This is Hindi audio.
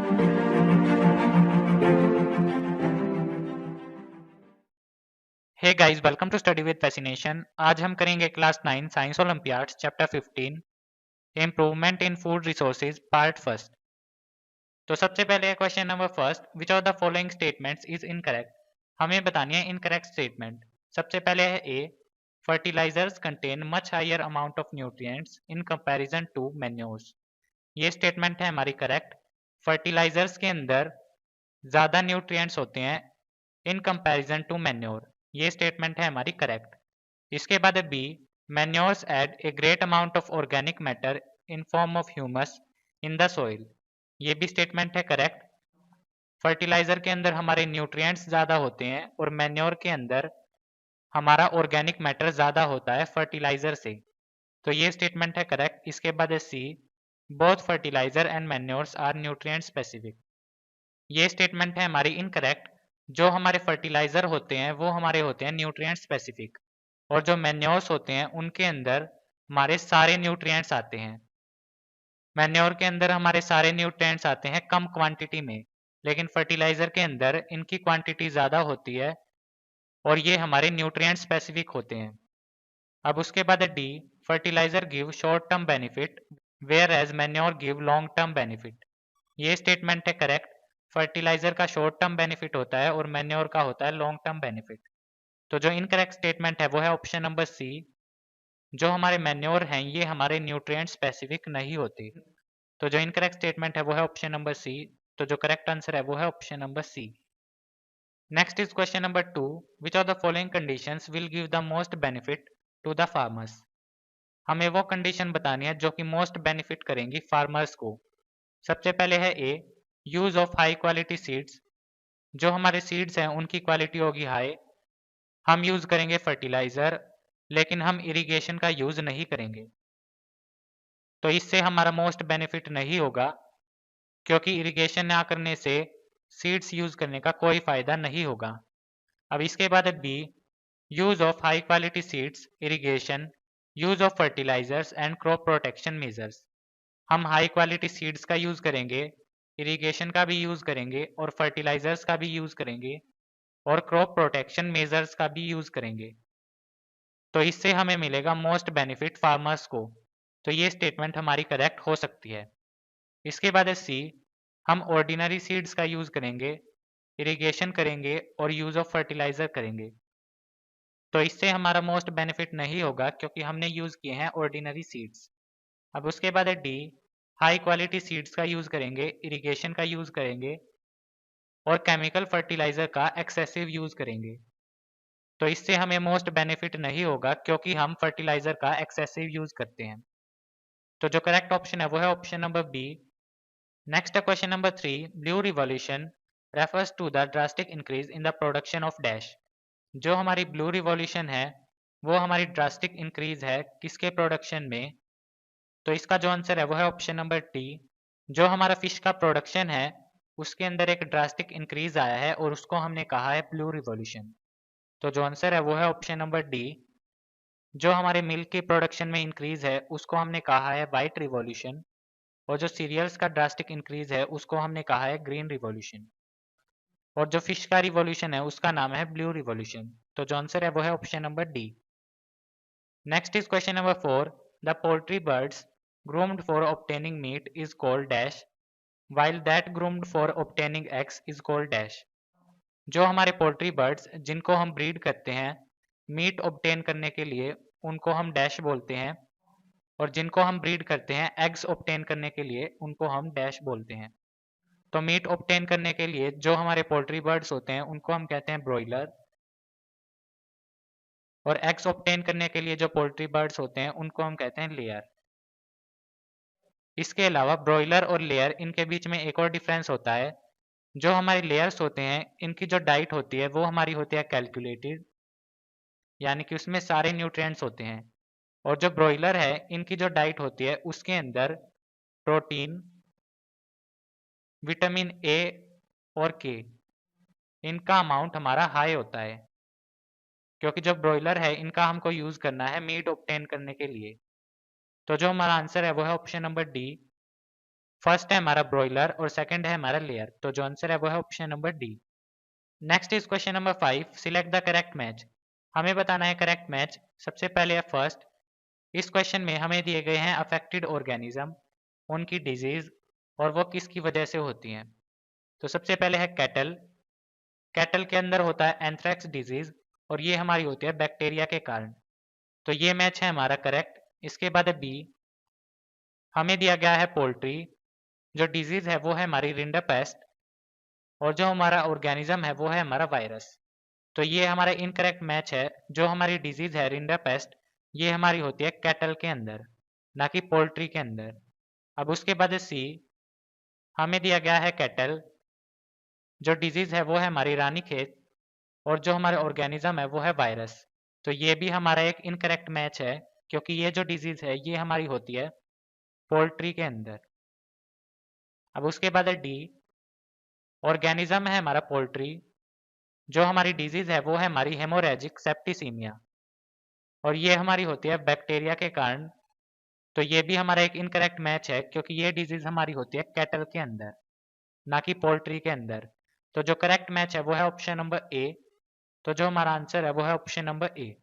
Hey guys, welcome to study with fascination. आज हम करेंगे class 9 science olympiads chapter 15 improvement in food resources part first. तो सबसे पहले question number first, which of the following statements is incorrect. हमें बतानी है इनकरेक्ट स्टेटमेंट। सबसे पहले है A, fertilisers contain much higher amount of nutrients in comparison to manures. ये स्टेटमेंट है हमारी करेक्ट। फर्टिलाइजर्स के अंदर ज़्यादा न्यूट्रिएंट्स होते हैं इन कंपैरिजन टू मैन्योर। ये स्टेटमेंट है हमारी करेक्ट। इसके बाद है B, manures add a great amount of organic matter in form of humus in the soil. ये भी स्टेटमेंट है करेक्ट। फर्टिलाइजर के अंदर हमारे न्यूट्रिएंट्स ज़्यादा होते हैं और मैन्योर के अंदर हमारा ऑर्गेनिक मैटर ज़्यादा होता है फर्टिलाइजर से। तो ये स्टेटमेंट है करेक्ट। इसके बाद है C, both fertiliser and manures are nutrient specific. ये स्टेटमेंट है हमारी इनकरेक्ट। जो हमारे फर्टिलाइजर होते हैं वो हमारे होते हैं न्यूट्रिएंट स्पेसिफिक, और जो मैन्योर्स होते हैं उनके अंदर हमारे सारे न्यूट्रिएंट्स आते हैं। मैन्योर के अंदर हमारे सारे न्यूट्रिएंट्स आते हैं कम क्वांटिटी में, लेकिन फर्टिलाइजर के अंदर इनकी क्वांटिटी ज़्यादा होती है और ये हमारे न्यूट्रिएंट स्पेसिफिक होते हैं। अब उसके बाद है D, fertiliser give short term benefit whereas manure give long term benefit. ये स्टेटमेंट है करेक्ट। फर्टिलाइजर का शॉर्ट टर्म बेनिफिट होता है और मैन्योर का होता है लॉन्ग टर्म बेनिफिट। तो जो इनकरेक्ट स्टेटमेंट है वो है ऑप्शन नंबर सी, जो हमारे मैन्योर हैं ये हमारे न्यूट्रिएंट स्पेसिफिक नहीं होते। तो जो इनकरेक्ट स्टेटमेंट है वो है ऑप्शन नंबर सी। तो जो करेक्ट आंसर है वो है option number C. Next is question number 2, which of the following conditions will give the most benefit to the farmers. हमें वो कंडीशन बतानी है जो कि मोस्ट बेनिफिट करेंगी फार्मर्स को। सबसे पहले है A, use of high quality seeds. जो हमारे सीड्स हैं उनकी क्वालिटी होगी हाई। हम यूज करेंगे फर्टिलाइजर, लेकिन हम इरिगेशन का यूज नहीं करेंगे, तो इससे हमारा मोस्ट बेनिफिट नहीं होगा, क्योंकि इरिगेशन ना करने से सीड्स यूज करने का कोई फायदा नहीं होगा। अब इसके बाद है B, use of high quality seeds, irrigation, use of fertilisers and crop protection measures. हम हाई क्वालिटी सीड्स का यूज करेंगे, इरिगेशन का भी यूज करेंगे और फर्टिलाइजर्स का भी यूज करेंगे और क्रॉप प्रोटेक्शन मेजर्स का भी यूज करेंगे, तो इससे हमें मिलेगा मोस्ट बेनिफिट फार्मर्स को। तो ये स्टेटमेंट हमारी करेक्ट हो सकती है। इसके बाद है सी, हम ऑर्डिनरी सीड्स का यूज करेंगे, इरिगेशन करेंगे और यूज ऑफ फर्टिलाइजर करेंगे, तो इससे हमारा मोस्ट बेनिफिट नहीं होगा क्योंकि हमने यूज किए हैं ऑर्डिनरी सीड्स। अब उसके बाद है डी, हाई क्वालिटी सीड्स का यूज करेंगे, इरिगेशन का यूज करेंगे और केमिकल फर्टिलाइजर का एक्सेसिव यूज करेंगे, तो इससे हमें मोस्ट बेनिफिट नहीं होगा क्योंकि हम फर्टिलाइजर का एक्सेसिव यूज करते हैं। तो जो करेक्ट ऑप्शन है वो है option number B. Next question number 3, blue revolution refers to the drastic increase in the production of dash. जो हमारी ब्लू रिवॉल्यूशन है वो हमारी ड्रास्टिक इंक्रीज है किसके प्रोडक्शन में। तो इसका जो आंसर है वो है ऑप्शन नंबर टी। जो हमारा फिश का प्रोडक्शन है उसके अंदर एक ड्रास्टिक इंक्रीज आया है और उसको हमने कहा है ब्लू रिवॉल्यूशन। तो जो आंसर है वो है ऑप्शन नंबर डी। जो हमारे मिल्क की प्रोडक्शन में इंक्रीज है उसको हमने कहा है वाइट रिवॉल्यूशन, और जो सीरियल्स का ड्रास्टिक इंक्रीज है उसको हमने कहा है ग्रीन रिवॉल्यूशन, और जो फिश का रिवॉल्यूशन है उसका नाम है ब्लू रिवॉल्यूशन। तो जो आंसर है वो है option number D. Next is question number 4, the poultry birds groomed for obtaining meat is called dash while that groomed for obtaining eggs is called dash। जो हमारे पोल्ट्री बर्ड्स जिनको हम ब्रीड करते हैं मीट ऑब्टेन करने के लिए उनको हम डैश बोलते हैं, और जिनको हम ब्रीड करते हैं एग्स ऑब्टेन करने के लिए उनको हम डैश बोलते हैं। तो मीट ऑब्टेन करने के लिए जो हमारे पोल्ट्री बर्ड्स होते हैं उनको हम कहते हैं ब्रॉयलर, और एग्स ऑब्टेन करने के लिए जो पोल्ट्री बर्ड्स होते हैं उनको हम कहते हैं लेयर। इसके अलावा ब्रॉयलर और लेयर इनके बीच में एक और डिफरेंस होता है। जो हमारे लेयर्स होते हैं इनकी जो डाइट होती है वो हमारी होती है कैलकुलेटेड, यानी कि उसमें सारे न्यूट्रिएंट्स होते हैं, और जो ब्रॉयलर है इनकी जो डाइट होती है उसके अंदर प्रोटीन, विटामिन ए और के, इनका अमाउंट हमारा हाई होता है, क्योंकि जो ब्रॉयलर है इनका हमको यूज करना है मीट ऑब्टेन करने के लिए। तो जो हमारा आंसर है वो है ऑप्शन नंबर डी। फर्स्ट है हमारा ब्रॉयलर और सेकंड है हमारा लेयर। तो जो आंसर है वो है option number D. Next is question number 5, select the correct match. हमें बताना है करेक्ट मैच। सबसे पहले है फर्स्ट, इस क्वेश्चन में हमें दिए गए हैं अफेक्टेड ऑर्गेनिज्म, उनकी डिजीज और वो किसकी वजह से होती हैं। तो सबसे पहले है कैटल। कैटल के अंदर होता है एंथ्रेक्स डिजीज और ये हमारी होती है बैक्टीरिया के कारण। तो ये मैच है हमारा करेक्ट। इसके बाद है बी, हमें दिया गया है पोल्ट्री, जो डिजीज है वो है हमारी रिंडरपेस्ट और जो हमारा ऑर्गेनिज्म है वो है हमारा वायरस। तो ये हमारा इनकरेक्ट मैच है। जो हमारी डिजीज है रिंडरपेस्ट, ये हमारी होती है कैटल के अंदर, ना कि पोल्ट्री के अंदर। अब उसके बाद सी, हमें दिया गया है कैटल, जो डिजीज है वो है हमारी रानीखेत और जो हमारे ऑर्गेनिज्म है वो है वायरस। तो ये भी हमारा एक इनकरेक्ट मैच है, क्योंकि ये जो डिजीज है ये हमारी होती है पोल्ट्री के अंदर। अब उसके बाद है डी, ऑर्गेनिज्म है हमारा पोल्ट्री, जो हमारी डिजीज है वो है हमारी हेमोरेजिक सेप्टिसीमिया और ये हमारी होती है बैक्टीरिया के कारण। तो ये भी हमारा एक इनकरेक्ट मैच है, क्योंकि ये डिजीज हमारी होती है कैटल के अंदर, ना कि पोल्ट्री के अंदर। तो जो करेक्ट मैच है वो है ऑप्शन नंबर ए। तो जो हमारा आंसर है वो है ऑप्शन नंबर ए।